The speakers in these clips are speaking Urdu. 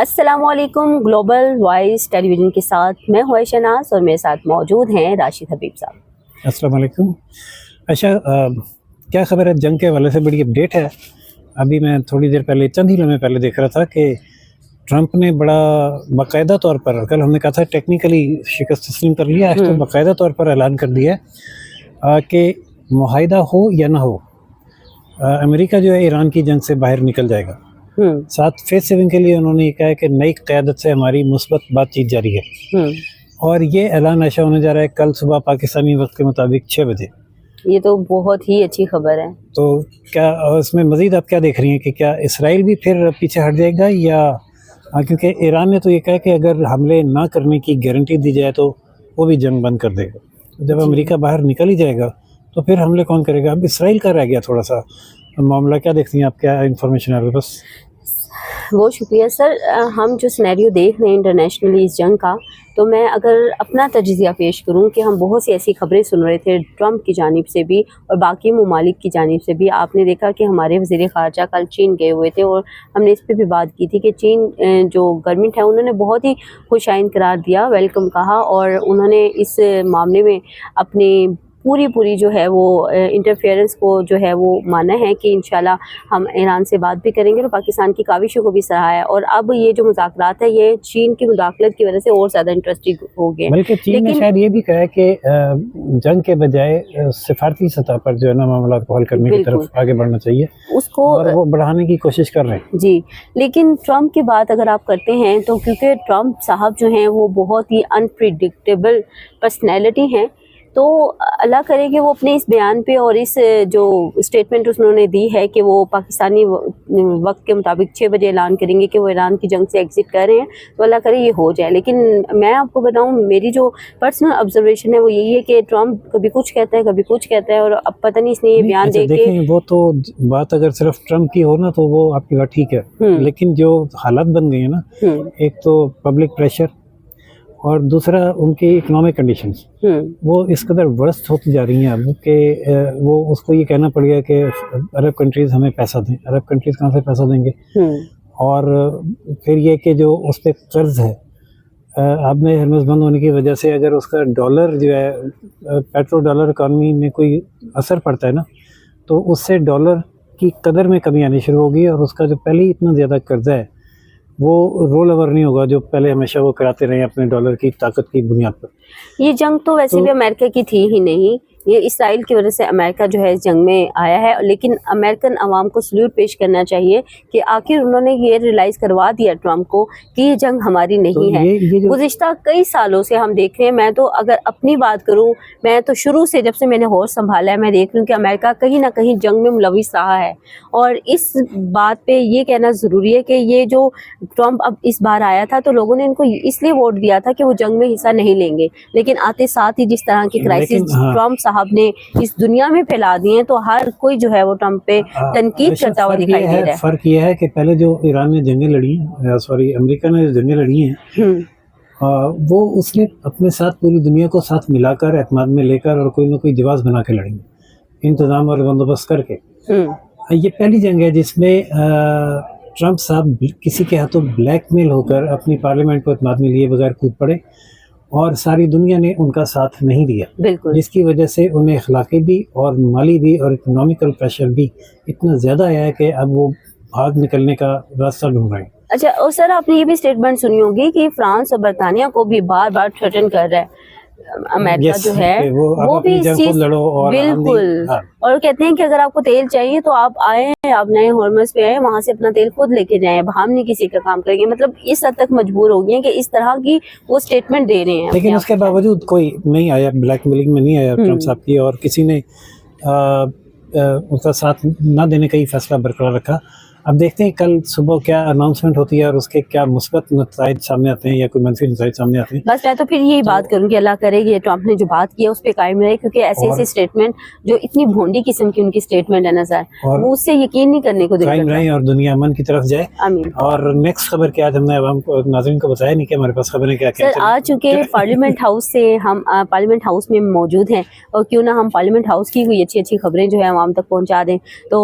السلام علیکم. گلوبل وائس ٹیلی ویژن کے ساتھ میں ہوں شناز اور میرے ساتھ موجود ہیں راشد حبیب صاحب. السلام علیکم. اچھا کیا خبر ہے؟ جنگ کے حوالے سے بڑی اپڈیٹ ہے. ابھی میں تھوڑی دیر پہلے چند ہی لمحے پہلے دیکھ رہا تھا کہ ٹرمپ نے بڑا باقاعدہ طور پر، کل ہم نے کہا تھا ٹیکنیکلی شکست تسلیم کر لیا، آج تو باقاعدہ طور پر اعلان کر دیا ہے کہ معاہدہ ہو یا نہ ہو، امریکہ جو ہے ایران کی جنگ سے باہر نکل جائے گا. ساتھ فیس سیونگ کے لیے انہوں نے یہ کہا ہے کہ نئی قیادت سے ہماری مثبت بات چیت جاری ہے، اور یہ اعلان ایسا ہونے جا رہا ہے کل صبح پاکستانی وقت کے مطابق 6 بجے. یہ تو بہت ہی اچھی خبر ہے. تو کیا اس میں مزید آپ کیا دیکھ رہی ہیں کہ کیا اسرائیل بھی پھر پیچھے ہٹ جائے گا، یا کیونکہ ایران نے تو یہ کہا کہ اگر حملے نہ کرنے کی گارنٹی دی جائے تو وہ بھی جنگ بند کر دے گا. جب امریکہ باہر نکل ہی جائے گا تو پھر حملے کون کرے گا؟ اب اسرائیل کا رہ گیا تھوڑا سا معاملہ. کیا دیکھتی ہیں آپ؟ کیا انفارمیشن ہے بس؟ بہت شکریہ سر. ہم جو سینیریو دیکھ رہے ہیں انٹرنیشنلی اس جنگ کا، تو میں اگر اپنا تجزیہ پیش کروں کہ ہم بہت سی ایسی خبریں سن رہے تھے ٹرمپ کی جانب سے بھی اور باقی ممالک کی جانب سے بھی. آپ نے دیکھا کہ ہمارے وزیر خارجہ کل چین گئے ہوئے تھے اور ہم نے اس پہ بھی بات کی تھی کہ چین جو گورنمنٹ ہے انہوں نے بہت ہی خوش آئند قرار دیا، ویلکم کہا، اور انہوں نے اس معاملے میں اپنی پوری جو ہے وہ انٹرفیئرنس کو جو ہے وہ مانا ہے کہ انشاءاللہ ہم ایران سے بات بھی کریں گے، اور پاکستان کی کاوشوں کو بھی سراہا ہے. اور اب یہ جو مذاکرات ہے یہ چین کی مداخلت کی وجہ سے اور زیادہ انٹرسٹنگ ہو گئے. بلکہ چین نے شاید یہ بھی کہا ہے کہ جنگ کے بجائے سفارتی سطح پر جو ہے نا معاملات کو حل کرنے کی طرف آگے بڑھنا چاہیے، اس کو اور وہ بڑھانے کی کوشش کر رہے ہیں. جی، لیکن ٹرمپ کی بات اگر آپ کرتے ہیں تو کیونکہ ٹرمپ صاحب جو ہیں وہ بہت ہی انپریڈکٹیبل پرسنالٹی ہیں، تو اللہ کرے کہ وہ اپنے اس بیان پہ اور اس جو اسٹیٹمنٹ انہوں نے دی ہے کہ وہ پاکستانی وقت کے مطابق 6 بجے اعلان کریں گے کہ وہ ایران کی جنگ سے ایگزٹ کر رہے ہیں، تو اللہ کرے یہ ہو جائے. لیکن میں آپ کو بتاؤں میری جو پرسنل آبزرویشن ہے وہ یہی ہے کہ ٹرمپ کبھی کچھ کہتا ہے کبھی کچھ کہتا ہے، اور اب پتہ نہیں اس نے یہ بیان دے کے وہ تو بات اگر صرف ٹرمپ کی ہو نا تو وہ آپ کی بات ٹھیک ہے، لیکن جو حالات بن گئی ہیں نا، ایک تو پبلک پریشر اور دوسرا ان کی اکنامک کنڈیشنز وہ اس قدر ورسٹ ہوتی جا رہی ہیں اب کہ وہ اس کو یہ کہنا پڑ گیا کہ عرب کنٹریز ہمیں پیسہ دیں. عرب کنٹریز کہاں سے پیسہ دیں گے؟ اور پھر یہ کہ جو اس پہ قرض ہے، اب میں ہرمز بند ہونے کی وجہ سے اگر اس کا ڈالر جو ہے پیٹرو ڈالر اکانومی میں کوئی اثر پڑتا ہے نا، تو اس سے ڈالر کی قدر میں کمی آنی شروع ہوگی، اور اس کا جو پہلے ہی اتنا زیادہ قرضہ ہے وہ رول اوور نہیں ہوگا جو پہلے ہمیشہ وہ کراتے رہے اپنے ڈالر کی طاقت کی بنیاد پر. یہ جنگ تو ویسے بھی امریکہ کی تھی ہی نہیں، یہ اسرائیل کی وجہ سے امریکہ جو ہے اس جنگ میں آیا ہے. لیکن امریکن عوام کو سلیوٹ پیش کرنا چاہیے کہ آخر انہوں نے یہ ریلائز کروا دیا ٹرمپ کو کہ یہ جنگ ہماری نہیں ہے. گزشتہ کئی سالوں سے ہم دیکھ رہے ہیں، میں تو اگر اپنی بات کروں، میں تو شروع سے جب سے میں نے ہوش سنبھالا ہے میں دیکھ رہی ہوں کہ امریکہ کہیں نہ کہیں جنگ میں ملوث رہا ہے. اور اس بات پہ یہ کہنا ضروری ہے کہ یہ جو ٹرمپ اب اس بار آیا تھا تو لوگوں نے ان کو اس لیے ووٹ دیا تھا کہ وہ جنگ میں حصہ نہیں لیں گے، لیکن آتے ساتھ ہی جس طرح کی کرائسس ٹرمپ صاحب نے اس دنیا میں پھیلا دی ہیں تو ہر کوئی جو ہے وہ ٹرمپ پہ تنقید کرتا ہوا دکھائی دے رہا ہے. فرق یہ ہے کہ پہلے جو ایران نے جنگیں لڑی ہیں، امریکہ نے جو جنگیں لڑی ہیں، وہ اس نے اپنے ساتھ پوری دنیا کو ساتھ ملا کر اعتماد میں لے کر اور کوئی نہ کوئی جواز بنا کے لڑیں گے، انتظام اور بندوبست کر کے. یہ پہلی جنگ ہے جس میں ٹرمپ صاحب کسی کے ہاتھوں بلیک میل ہو کر اپنی پارلیمنٹ کو اعتماد میں لیے بغیر کود پڑے، اور ساری دنیا نے ان کا ساتھ نہیں دیا، جس کی وجہ سے انہیں اخلاقی بھی اور مالی بھی اور اکنامیکل پریشر بھی اتنا زیادہ آیا ہے کہ اب وہ بھاگ نکلنے کا راستہ ڈھونڈ رہے ہیں. اچھا، اور سر آپ نے یہ بھی اسٹیٹمنٹ سنی ہوگی کہ فرانس اور برطانیہ کو بھی بار بار تھریٹن کر رہا ہے امریکہ جو ہے، وہ بھی اس چیز بالکل، اور کہتے ہیں کہ اگر آپ کو تیل چاہیے تو آپ آئیں، آپ نئے ہارمز پہ آئیں، وہاں سے اپنا تیل خود لے کے جائیں، اب ہم نہیں کسی کا کام کریں گے. مطلب اس حد تک مجبور ہو گئے ہیں کہ اس طرح کی وہ اسٹیٹمنٹ دے رہے ہیں. لیکن اس کے باوجود کوئی نہیں آیا، بلیک میلنگ میں نہیں آیا ٹرمپ صاحب کی، اور کسی نے اس کا ساتھ نہ دینے کا ہی فیصلہ برقرار رکھا. اب دیکھتے ہیں کل صبح کیا اناؤنسمنٹ ہوتی ہے اور اس کے کیا مثبت نتائج سامنے آتے ہیں یا کوئی منفی نتائج سامنے آتے ہیں. بس میں تو پھر یہی بات کروں گی اللہ کرے کہ ٹرمپ نے جو بات کی ہے اس پہ قائم رہے، کیونکہ ایسے اسٹیٹمنٹ جو اتنی بھونڈی قسم کی ان کی اسٹیٹمنٹ ہے نا سر، وہ اس سے یقین نہیں کرنے کو دل قائم رہیں اور دنیا امن کی طرف جائے. آمین. اور نیکسٹ خبر کیا، ہم نے عوام کو، ناظرین کو بتایا نہیں کہ ہمارے پاس خبریں کیا کیا. سر آج چونکہ پارلیمنٹ ہاؤس سے ہم پارلیمنٹ ہاؤس میں موجود ہیں، اور کیوں نہ ہم پارلیمنٹ ہاؤس کی کوئی اچھی خبریں جو ہے عوام تک پہنچا دیں. تو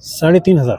3,500।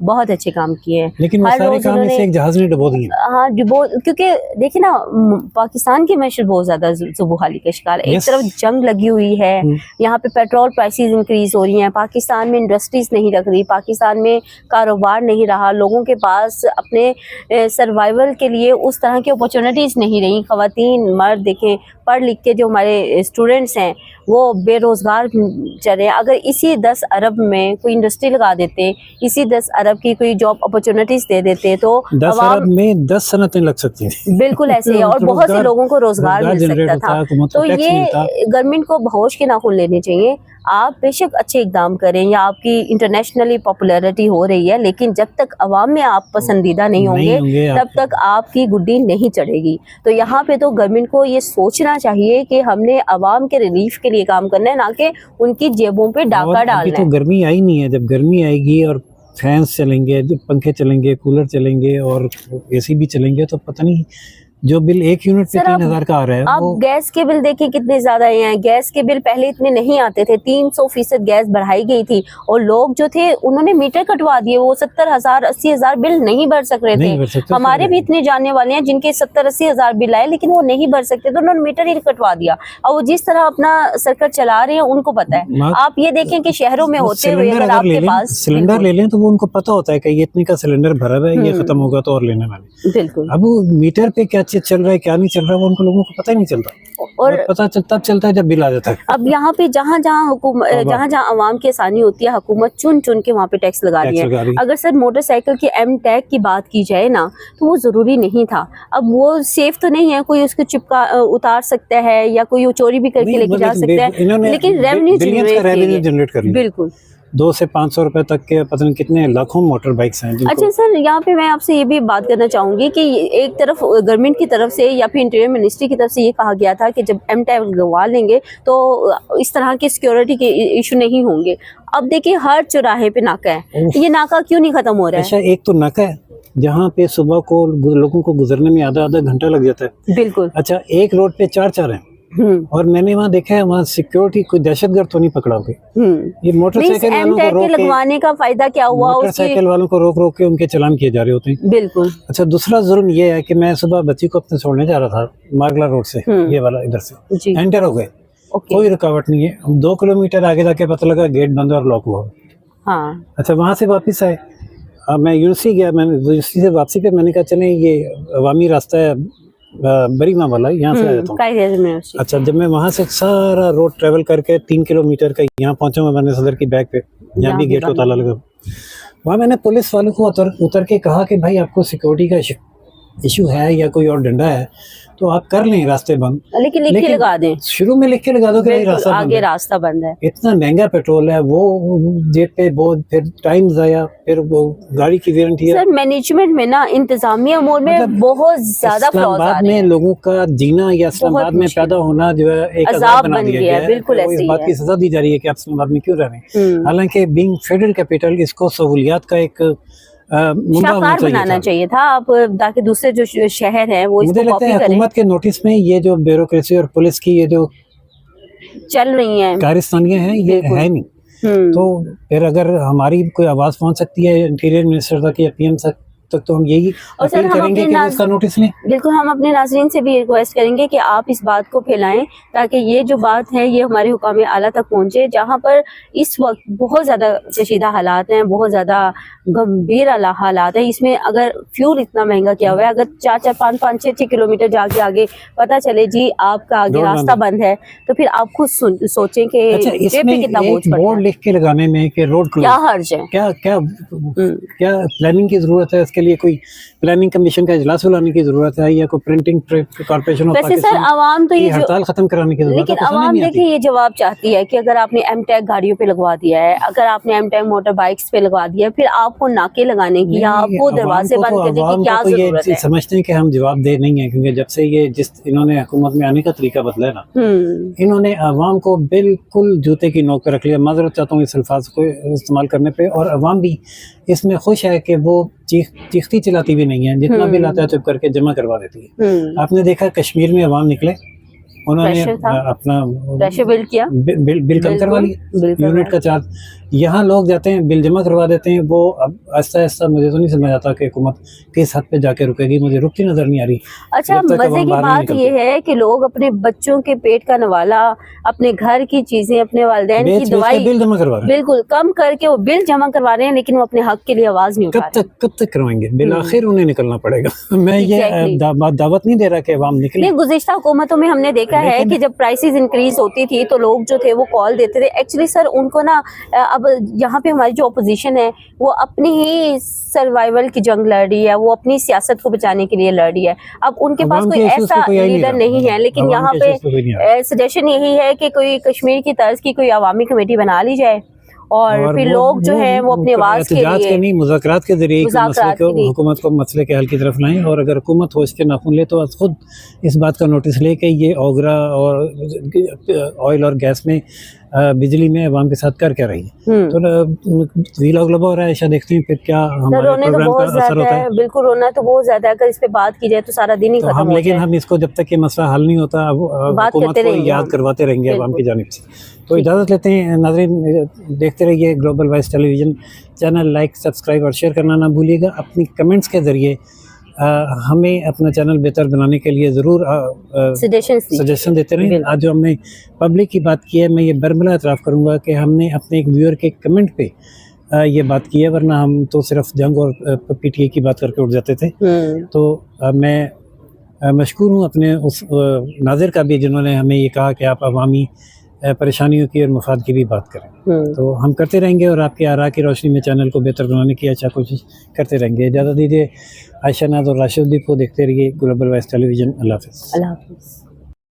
بہت اچھے کام کیے ہیں. لیکن وہ ہر سارے روز کام انہوں اس نے ایک جہاز نے ڈبو دیے. ہاں ڈبو، کیونکہ دیکھیں نا پاکستان کی معیشت بہت زیادہ زبحالی کا شکار ہے. ایک طرف جنگ لگی ہوئی ہے، یہاں پہ پیٹرول پرائسز انکریز ہو رہی ہیں، پاکستان میں انڈسٹریز نہیں لگ رہی، پاکستان میں کاروبار نہیں رہا، لوگوں کے پاس اپنے سروائیول کے لیے اس طرح کی اپرچونیٹیز نہیں رہی. خواتین مرد دیکھیں پڑھ لکھ کے جو ہمارے اسٹوڈنٹس ہیں وہ بے روزگار چلے. اگر اسی 10 ارب میں کوئی انڈسٹری لگا دیتے، اسی 10 ارب کی کوئی جاب اپرچونیٹیز دے دیتے تو 10 عوام ارب میں 10 صنعتیں لگ سکتی ہیں. بالکل ایسے ہی، اور بہت سے لوگوں کو روزگار مل سکتا تھا. تو یہ گورنمنٹ کو ہوش کے ناخن لینے چاہیے. آپ بے شک اچھے اقدام کریں یا آپ کی انٹرنیشنلی پاپولیرٹی ہو رہی ہے، لیکن جب تک عوام میں آپ پسندیدہ نہیں ہوں گے تب تک آپ کی گڈی نہیں چڑھے گی. تو یہاں پہ تو گورنمنٹ کو یہ سوچنا چاہیے کہ ہم نے عوام کے ریلیف کے لیے کام کرنا ہے، نہ کہ ان کی جیبوں پہ ڈاکہ ڈالنا ہے. تو گرمی آئی نہیں ہے، جب گرمی آئے گی اور فینس چلیں گے، پنکھے چلیں گے، کولر چلیں گے اور اے سی بھی چلیں گے تو پتہ نہیں جو بل 1 یونٹ پہ 3000 کا آ رہا ہے. آپ گیس کے بل دیکھیں کتنے زیادہ ہیں. گیس کے بل پہلے اتنے نہیں آتے تھے، 300% گیس بڑھائی گئی تھی اور لوگ جو تھے انہوں نے میٹر کٹوا دیے. وہ 70,000 80,000 بل نہیں بھر سک رہے تھے. ہمارے بھی اتنے جاننے والے ہیں جن کے 70-80 ہزار بل آئے لیکن وہ نہیں بھر سکتے تو انہوں نے میٹر ہی کٹوا دیا. اور وہ جس طرح اپنا سرکٹ چلا رہے ہیں ان کو پتا ہے. آپ یہ دیکھیں کہ شہروں میں ہوتے ہوئے اگر آپ کے پاس سلنڈر لے لیں تو وہ ان کو پتا ہوتا ہے کہ یہ اتنے کا سلنڈر بھرا ہوا ہے، یہ ختم ہوگا تو اور لینے والے. بالکل. اب وہ میٹر پہ کیا چیز چل رہا ہے کیا نہیں چل رہا ہے وہ ان کو لوگوں کو پتہ ہی نہیں چلتا، اور پتہ تب چلتا ہے جب بل آ جاتا ہے. اب یہاں پہ جہاں جہاں عوام کی آسانی ہوتی ہے حکومت چن چن کے وہاں پہ ٹیکس لگا رہی ہے. اگر سر موٹر سائیکل کی ایم ٹیگ کی بات کی جائے نا تو وہ ضروری نہیں تھا. اب وہ سیف تو نہیں ہے، کوئی اس کو چپکا اتار سکتا ہے یا کوئی چوری بھی کر کے لے کے جا سکتا ہے، لیکن ریونیو جنریٹ کر بالکل 200 سے 500 روپے تک کے پتہ نہیں کتنے لاکھوں موٹر بائکس ہیں. اچھا سر، یہاں پہ میں آپ سے یہ بھی بات کرنا چاہوں گی کہ ایک طرف گورنمنٹ کی طرف سے یا پھر انٹیریئر منسٹری کی طرف سے یہ کہا گیا تھا کہ جب ایم ٹیگ لگوا لیں گے تو اس طرح کے سیکیورٹی کے ایشو نہیں ہوں گے. اب دیکھیں ہر چوراہے پہ ناکہ ہے، یہ ناکہ کیوں نہیں ختم ہو رہا ہے؟ اچھا ایک تو ناکہ ہے جہاں پہ صبح کو لوگوں کو گزرنے میں آدھا گھنٹہ لگ جاتا ہے. بالکل. اچھا ایک روڈ پہ 4 ہیں اور میں نے وہاں دیکھا ہے وہاں سیکیورٹی کوئی دہشت گرد تو نہیں پکڑا ہوگا. یہ موٹر سائیکل والوں کو روک کے لگوانے کا فائدہ کیا ہوا؟ موٹر سائیکل والوں کو روک کے ان کے چلان کیے جا رہے ہوتے ہیں. بالکل. اچھا دوسرا ظلم یہ ہے کہ میں صبح بچی کو اپنے چھوڑنے جا رہا تھا مارگلا روڈ سے، یہ والا ادھر سے انٹر ہو گئے، کوئی رکاوٹ نہیں ہے. 2 کلومیٹر آگے جا کے پتہ لگا گیٹ بند اور لاک ہوا. اچھا وہاں سے واپس آئے، میں یونیورسٹی گیا، میں یونیورسٹی سے واپسی پہ میں نے کہا چلیں یہ عوامی راستہ ہے بریما والا، یہاں سے آ جاتا ہوں. اچھا جب میں وہاں سے سارا روڈ ٹریول کر کے 3 کلومیٹر کا یہاں پہنچا ہوں میں نے صدر کی بیک پہ، یہاں بھی گیٹ کو تالا لگا. وہاں میں نے پولیس والوں کو اتر کے کہا کہ بھائی آپ کو سیکورٹی کا ایشو ہے یا کوئی اور ڈنڈا ہے تو آپ کر لیں راستے بند، لیکن لکھ کے لگا دیں، شروع میں لکھ کے لگا دو کہ آگے راستہ بند ہے. اتنا مہنگا پیٹرول ہے وہ جیب پہ بہت، پھر ٹائم ضائع، پھر وہ گاڑی کی وارنٹی ہے. سر مینجمنٹ میں نا انتظامیہ امور میں بہت زیادہ فلاز اسلام آباد میں لوگوں کا جینا یا اسلام آباد میں پیدا ہونا جو ہے ایک عذاب بنا دیا گیا ہے. بالکل اس بات کی سزا دی جا رہی ہے کہ آپ اسلام آباد میں کیوں رہ رہے ہیں، حالانکہ بینگ فیڈرل کیپٹل اس کو سہولیات کا ایک شاہکار بنانا چاہیے تھا آپ، تاکہ دوسرے جو شہر ہیں وہ اس کو کاپی کریں. حکومت کے نوٹس میں یہ جو بیوروکریسی اور پولیس کی یہ جو چل رہی ہیں کارستانیاں ہیں یہ ہے نہیں. تو پھر اگر ہماری کوئی آواز پہنچ سکتی ہے انٹیریئر منسٹر تک یا پی ایم تک تو ہم یہی اپیل کریں گے کہ اس کا نوٹس لیں. بالکل، ہم اپنے ناظرین سے بھی ریکویسٹ کریں گے کہ آپ اس بات کو پھیلائیں تاکہ یہ جو بات ہے یہ ہمارے حکام اعلیٰ تک پہنچے، جہاں پر اس وقت بہت زیادہ کشیدہ حالات ہیں، بہت زیادہ گمبھیر حالات ہیں. اس میں اگر فیول اتنا مہنگا کیا ہوا ہے، اگر 4 5 6 کلومیٹر جا کے آگے پتہ چلے جی آپ کا آگے راستہ بند ہے تو پھر آپ خود سوچیں کہ جیب پہ کتنا بوجھ پڑتا ہے. بورڈ لکھ کے لگانے میں کہ روڈ کیا حرج ہے، کیا پلاننگ کی ضرورت ہے، اس کے لیے کوئی پلاننگ کمیشن کا اجلاس بلانے کی ضرورت ہے یا کوئی پرنٹنگ کارپوریشن آف پاکستان کی ہڑتال ختم کرانے کی ضرورت ہے. لیکن عوام دیکھیں یہ جواب چاہتی ہے کہ اگر آپ نے ایم ٹیگ گاڑیوں پہ لگوا دیا ہے، اگر آپ نے ایم ٹیگ موٹر بائکس پہ لگوا دیا ہے، پھر آپ کو ناکے لگانے کی یا آپ کو دروازے بند کرنے کی کیا ضرورت ہے؟ سمجھتے ہیں کہ ہم جواب دہ نہیں ہیں کیونکہ جب سے یہ انہوں نے حکومت میں آنے کا طریقہ بدلا ہے نا، انہوں نے عوام کو بالکل جوتے کی نوک پہ رکھ لیا. معذرت چاہتا ہوں اس الفاظ کو استعمال کرنے پہ، اور عوام بھی اس میں خوش ہے کہ وہ چیختی چلاتی بھی نہیں ہے، جتنا بھی لاتا ہے چپ کر کے جمع کروا دیتی ہے. آپ نے دیکھا کشمیر میں عوام نکلے انہوں نے پریشر تھا، اپنا پریشر بلڈ کیا، بل کم کروا لیا، یونٹ کا چارج. یہاں لوگ جاتے ہیں بل جمع کروا دیتے ہیں، وہ اب آہستہ آہستہ مجھے تو نہیں سمجھ آتا کہ حکومت کس حد پہ جا کے رکے گی، مجھے رکتی نظر نہیں آ رہی. اچھا مزے کی بات یہ ہے کہ لوگ اپنے بچوں کے پیٹ کا نوالا، اپنے گھر کی چیزیں، اپنے والدین کی دوائی بل جمع کروا رہے ہیں. بالکل کم کر کے وہ بل جمع کروا رہے ہیں، لیکن وہ اپنے حق کے لیے آواز نہیں اٹھا رہے. کب تک کروائیں گے؟ بالآخر انہیں نکلنا پڑے گا. میں یہ دعوت نہیں دے رہا کہ عوام نکلے. نہیں، گزشتہ حکومتوں میں ہم نے دیکھا ہے کہ جب پرائسز انکریز ہوتی تھی تو لوگ جو تھے وہ کال دیتے تھے. ایکچولی سر ان کو نا اب یہاں پہ ہماری جو اپوزیشن ہے وہ اپنی ہی سروائیول کی جنگ لڑ رہی ہے، وہ اپنی سیاست کو بچانے کے لیے لڑ رہی ہے. اب ان کے پاس کوئی ایسا لیڈر نہیں ہے، لیکن یہاں پہ سجیشن یہی ہے کہ کوئی کشمیر کی طرز کی کوئی عوامی کمیٹی بنا لی جائے اور پھر لوگ جو ہیں وہ اپنی آواز کے لیے نہیں، مذاکرات کے ذریعے حکومت کو مسئلے کے حل کی طرف لائیں. اور اگر حکومت ہوش کے ناخن لے تو خود اس بات کا نوٹس لے کہ یہ اوگرا اور آئل اور گیس میں بجلی میں عوام کے ساتھ کر کیا رہی ہے. تو ویلاگ لبا ہو رہا ہے، ایسا دیکھتے ہیں پھر کیا ہمارے پروگرام کا اثر ہوتا ہے. بالکل رونا تو بہت زیادہ ہے، اگر اس پہ بات کی جائے تو سارا دن ہی ختم ہو جائے. لیکن ہم اس کو جب تک یہ مسئلہ حل نہیں ہوتا حکومت کو یاد کرواتے رہیں گے عوام کی جانب سے. تو اجازت لیتے ہیں ناظرین، دیکھتے رہیے گلوبل وائس ٹیلی ویژن چینل. لائک، سبسکرائب اور شیئر کرنا نہ بھولیے گا. اپنی کمنٹس کے ذریعے ہمیں اپنا چینل بہتر بنانے کے لیے ضرور سجیشن دیتے رہیں. آج جو ہم نے پبلک کی بات کی ہے، میں یہ برملا اعتراف کروں گا کہ ہم نے اپنے ایک ویور کے کمنٹ پہ یہ بات کی ہے، ورنہ ہم تو صرف جنگ اور پی ٹی اے کی بات کر کے اٹھ جاتے تھے. تو میں مشکور ہوں اپنے اس ناظر کا بھی جنہوں نے ہمیں یہ کہا کہ آپ عوامی پریشانیوں کی اور مفاد کی بھی بات کریں. تو ہم کرتے رہیں گے اور آپ کی آراء کی روشنی میں چینل کو بہتر بنانے کی اچھا کوشش کرتے رہیں گے. اجازت دیجیے. عائشہ ناز اور راشد الدین کو دیکھتے رہیے گلوبل وائس ٹیلی ویژن. اللہ حافظ.